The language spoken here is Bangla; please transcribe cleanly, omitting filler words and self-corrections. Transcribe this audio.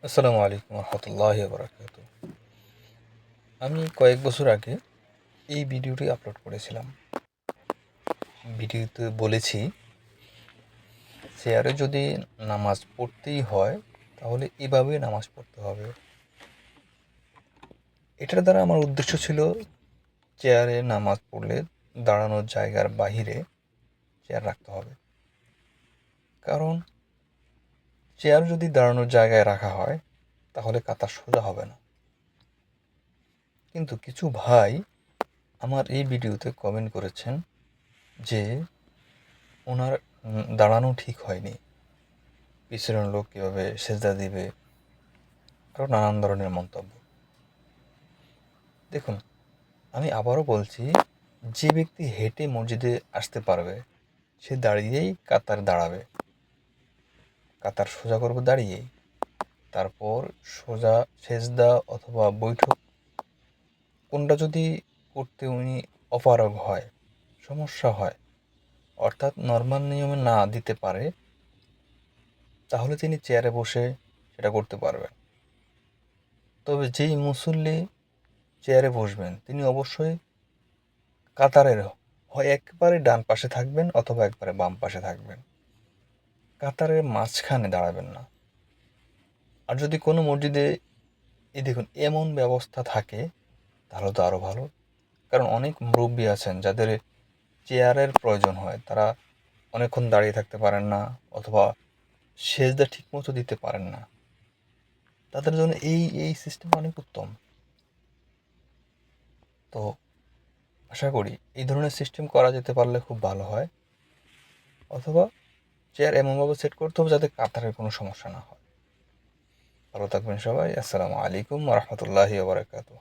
আসসালামু আলাইকুম রহমতুল্লাহি বারাকাতু। আমি কয়েক বছর আগে এই ভিডিওটি আপলোড করেছিলাম। ভিডিওতে বলেছি, চেয়ারে যদি নামাজ পড়তেই হয় তাহলে এভাবে নামাজ পড়তে হবে। এটার দ্বারা আমার উদ্দেশ্য ছিল, চেয়ারে নামাজ পড়লে দাঁড়ানোর জায়গার বাহিরে চেয়ার রাখতে হবে। কারণ চেয়ার যদি দাঁড়ানোর জায়গায় রাখা হয় তাহলে কাতার সোজা হবে না। কিন্তু কিছু ভাই আমার এই ভিডিওতে কমেন্ট করেছেন যে ওনার দাঁড়ানো ঠিক হয়নি, পিছনের লোক কীভাবে সেজদা দিবে, আরও নানান ধরনের মন্তব্য। দেখুন, আমি আবারও বলছি, যে ব্যক্তি হেঁটে মসজিদে আসতে পারবে সে দাঁড়িয়েই কাতার দাঁড়াবে, কাতার সোজা করবে দাঁড়িয়েই। তারপর সোজা সেজদা অথবা বৈঠক কোনটা যদি করতে উনি অপারগ হয়, সমস্যা হয়, অর্থাৎ নর্মাল নিয়মে না দিতে পারে, তাহলে তিনি চেয়ারে বসে সেটা করতে পারবেন। তবে যেই মুসল্লি চেয়ারে বসবেন তিনি অবশ্যই কাতারের হয় একবারে ডান পাশে থাকবেন অথবা একবারে বাম পাশে থাকবেন, কাতারের মাঝখানে দাঁড়াবেন না। আর যদি কোনো মসজিদে এই দেখুন এমন ব্যবস্থা থাকে তাহলে তো আরও ভালো। কারণ অনেক মুরব্বী আছেন যাদের চেয়ারের প্রয়োজন হয়, তারা অনেকক্ষণ দাঁড়িয়ে থাকতে পারেন না অথবা সেজদা ঠিকমতো দিতে পারেন না, তাদের জন্য এই সিস্টেম অনেক উত্তম। তো আশা করি এই ধরনের সিস্টেম করা যেতে পারলে খুব ভালো হয়, অথবা চেয়ার এমনভাবে সেট করতে হবে যাতে কাতারের কোনো সমস্যা না হয়। ভালো থাকবেন সবাই। আসসালামু আলাইকুম রহমতুল্লাহি বারাকাতুহু।